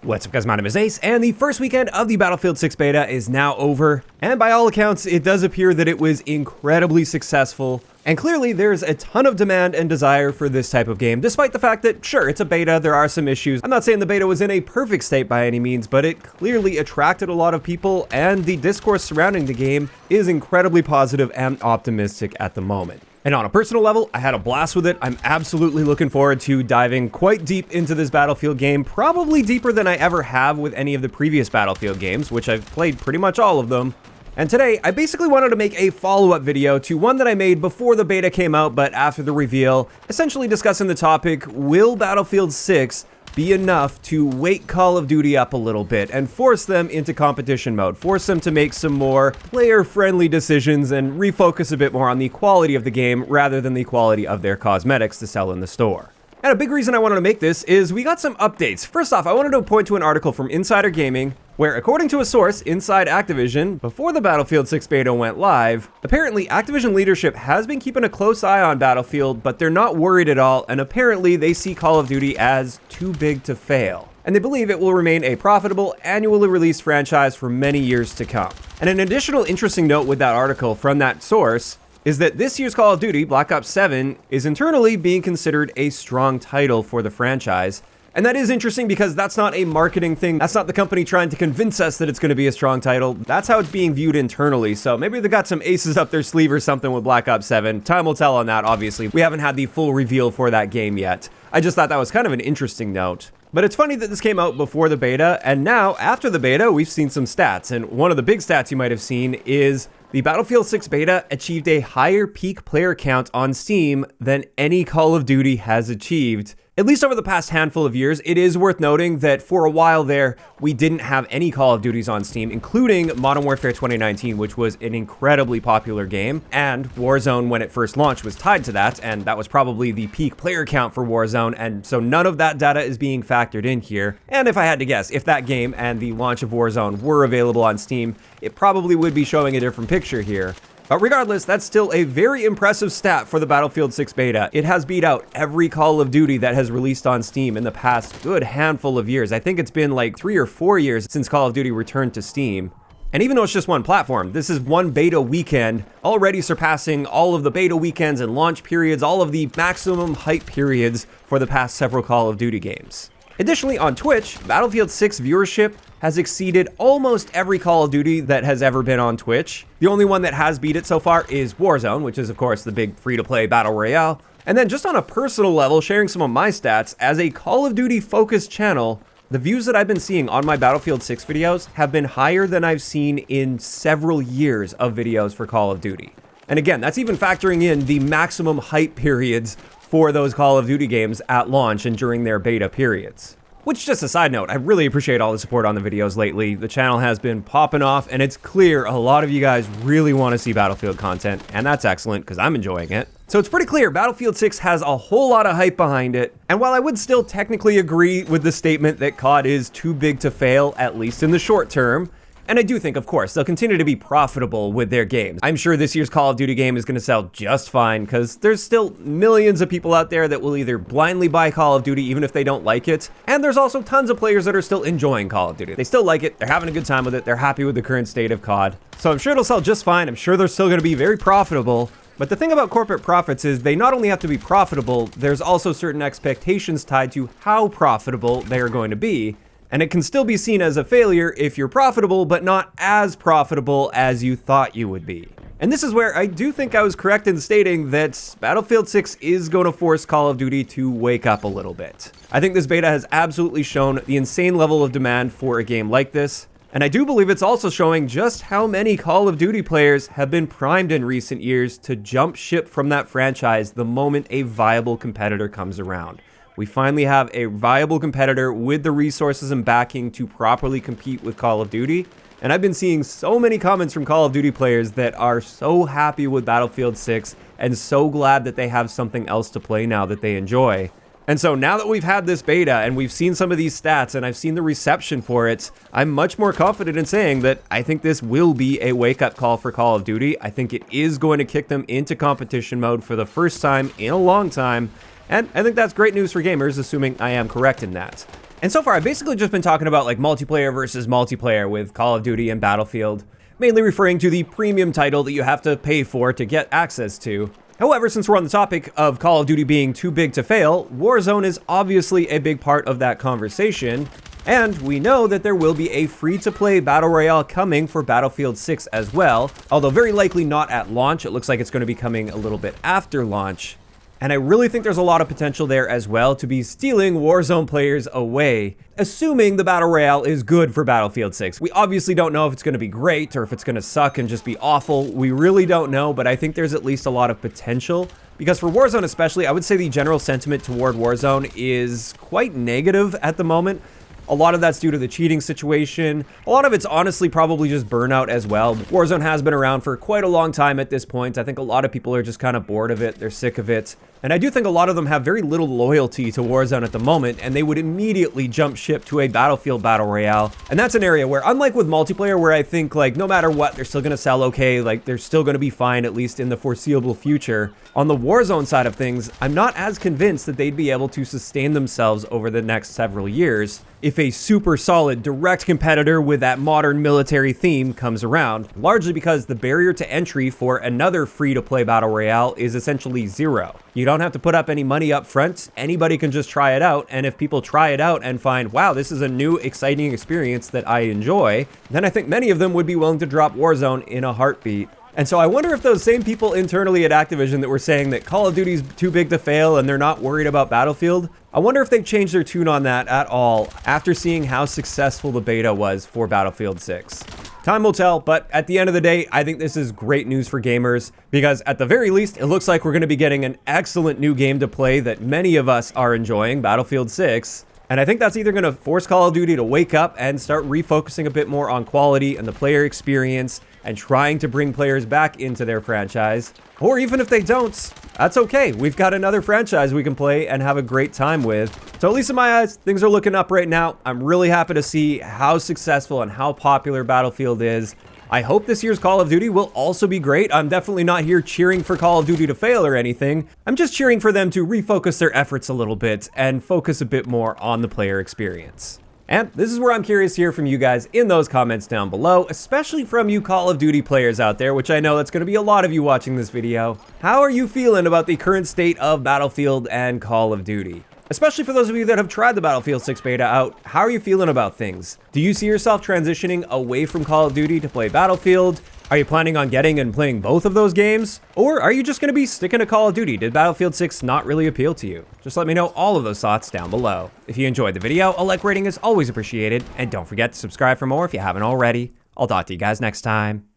What's up guys, my name is Ace, and the first weekend of the Battlefield 6 beta is now over, and by all accounts, it does appear that it was incredibly successful, and clearly there's a ton of demand and desire for this type of game, despite the fact that, sure, it's a beta, there are some issues. I'm not saying the beta was in a perfect state by any means, but it clearly attracted a lot of people, and the discourse surrounding the game is incredibly positive and optimistic at the moment. And on a personal level, I had a blast with it. I'm absolutely looking forward to diving quite deep into this Battlefield game, probably deeper than I ever have with any of the previous Battlefield games, which I've played pretty much all of them. And today, I basically wanted to make a follow-up video to one that I made before the beta came out, but after the reveal, essentially discussing the topic, will Battlefield 6 be enough to wake Call of Duty up a little bit and force them into competition mode, force them to make some more player-friendly decisions and refocus a bit more on the quality of the game rather than the quality of their cosmetics to sell in the store. And a big reason I wanted to make this is we got some updates. First off, I wanted to point to an article from Insider Gaming where, according to a source inside Activision, before the Battlefield 6 beta went live, apparently Activision leadership has been keeping a close eye on Battlefield, but they're not worried at all, and apparently they see Call of Duty as too big to fail. And they believe it will remain a profitable, annually released franchise for many years to come. And an additional interesting note with that article from that source is that this year's Call of Duty, Black Ops 7, is internally being considered a strong title for the franchise. And that is interesting because that's not a marketing thing. That's not the company trying to convince us that it's going to be a strong title. That's how it's being viewed internally. So maybe they got some aces up their sleeve or something with Black Ops 7. Time will tell on that, obviously. We haven't had the full reveal for that game yet. I just thought that was kind of an interesting note. But it's funny that this came out before the beta, and now, after the beta, we've seen some stats. And one of the big stats you might have seen is the Battlefield 6 beta achieved a higher peak player count on Steam than any Call of Duty has achieved. At least over the past handful of years. It is worth noting that for a while there, we didn't have any Call of Duties on Steam, including Modern Warfare 2019, which was an incredibly popular game, and Warzone, when it first launched, was tied to that, and that was probably the peak player count for Warzone, and so none of that data is being factored in here. And if I had to guess, if that game and the launch of Warzone were available on Steam, it probably would be showing a different picture here. But regardless, that's still a very impressive stat for the Battlefield 6 beta. It has beat out every Call of Duty that has released on Steam in the past good handful of years. I think it's been like 3 or 4 years since Call of Duty returned to Steam. And even though it's just one platform, this is one beta weekend, already surpassing all of the beta weekends and launch periods, all of the maximum hype periods for the past several Call of Duty games. Additionally, on Twitch, Battlefield 6 viewership has exceeded almost every Call of Duty that has ever been on Twitch. The only one that has beat it so far is Warzone, which is of course the big free-to-play Battle Royale. And then just on a personal level, sharing some of my stats, as a Call of Duty focused channel, the views that I've been seeing on my Battlefield 6 videos have been higher than I've seen in several years of videos for Call of Duty. And again, that's even factoring in the maximum hype periods for those Call of Duty games at launch and during their beta periods. Which, just a side note, I really appreciate all the support on the videos lately. The channel has been popping off, and it's clear a lot of you guys really want to see Battlefield content, and that's excellent because I'm enjoying it. So it's pretty clear Battlefield 6 has a whole lot of hype behind it, and while I would still technically agree with the statement that COD is too big to fail, at least in the short term, and I do think, of course, they'll continue to be profitable with their games. I'm sure this year's Call of Duty game is going to sell just fine because there's still millions of people out there that will either blindly buy Call of Duty even if they don't like it, and there's also tons of players that are still enjoying Call of Duty. They still like it, they're having a good time with it, they're happy with the current state of COD. So I'm sure it'll sell just fine, I'm sure they're still going to be very profitable. But the thing about corporate profits is they not only have to be profitable, there's also certain expectations tied to how profitable they are going to be. And it can still be seen as a failure if you're profitable, but not as profitable as you thought you would be. And this is where I do think I was correct in stating that Battlefield 6 is going to force Call of Duty to wake up a little bit. I think this beta has absolutely shown the insane level of demand for a game like this. And I do believe it's also showing just how many Call of Duty players have been primed in recent years to jump ship from that franchise the moment a viable competitor comes around. We finally have a viable competitor with the resources and backing to properly compete with Call of Duty. And I've been seeing so many comments from Call of Duty players that are so happy with Battlefield 6 and so glad that they have something else to play now that they enjoy. And so now that we've had this beta and we've seen some of these stats and I've seen the reception for it, I'm much more confident in saying that I think this will be a wake-up call for Call of Duty. I think it is going to kick them into competition mode for the first time in a long time. And I think that's great news for gamers, assuming I am correct in that. And so far, I've basically just been talking about like multiplayer versus multiplayer with Call of Duty and Battlefield, mainly referring to the premium title that you have to pay for to get access to. However, since we're on the topic of Call of Duty being too big to fail, Warzone is obviously a big part of that conversation. And we know that there will be a free-to-play Battle Royale coming for Battlefield 6 as well, although very likely not at launch. It looks like it's going to be coming a little bit after launch. And I really think there's a lot of potential there as well to be stealing Warzone players away, assuming the Battle Royale is good for Battlefield 6. We obviously don't know if it's going to be great or if it's going to suck and just be awful. We really don't know, but I think there's at least a lot of potential. Because for Warzone especially, I would say the general sentiment toward Warzone is quite negative at the moment. A lot of that's due to the cheating situation. A lot of it's honestly probably just burnout as well. Warzone has been around for quite a long time at this point. I think a lot of people are just kind of bored of it. They're sick of it. And I do think a lot of them have very little loyalty to Warzone at the moment, and they would immediately jump ship to a Battlefield Battle Royale. And that's an area where, unlike with multiplayer, where I think like no matter what, they're still going to sell okay, like they're still going to be fine, at least in the foreseeable future. On the Warzone side of things, I'm not as convinced that they'd be able to sustain themselves over the next several years if a super solid direct competitor with that modern military theme comes around, largely because the barrier to entry for another free-to-play Battle Royale is essentially zero. You don't have to put up any money up front. Anybody can just try it out, and if people try it out and find, wow, this is a new, exciting experience that I enjoy, then I think many of them would be willing to drop Warzone in a heartbeat. And so I wonder if those same people internally at Activision that were saying that Call of Duty's too big to fail and they're not worried about Battlefield, I wonder if they've changed their tune on that at all after seeing how successful the beta was for Battlefield 6. Time will tell, but at the end of the day, I think this is great news for gamers because at the very least, it looks like we're going to be getting an excellent new game to play that many of us are enjoying, Battlefield 6. And I think that's either going to force Call of Duty to wake up and start refocusing a bit more on quality and the player experience and trying to bring players back into their franchise. Or even if they don't, that's okay. We've got another franchise we can play and have a great time with. So at least in my eyes, things are looking up right now. I'm really happy to see how successful and how popular Battlefield is. I hope this year's Call of Duty will also be great. I'm definitely not here cheering for Call of Duty to fail or anything. I'm just cheering for them to refocus their efforts a little bit and focus a bit more on the player experience. And this is where I'm curious to hear from you guys in those comments down below, especially from you Call of Duty players out there, which I know that's going to be a lot of you watching this video. How are you feeling about the current state of Battlefield and Call of Duty? Especially for those of you that have tried the Battlefield 6 beta out, how are you feeling about things? Do you see yourself transitioning away from Call of Duty to play Battlefield? Are you planning on getting and playing both of those games? Or are you just going to be sticking to Call of Duty? Did Battlefield 6 not really appeal to you? Just let me know all of those thoughts down below. If you enjoyed the video, a like rating is always appreciated, and don't forget to subscribe for more if you haven't already. I'll talk to you guys next time.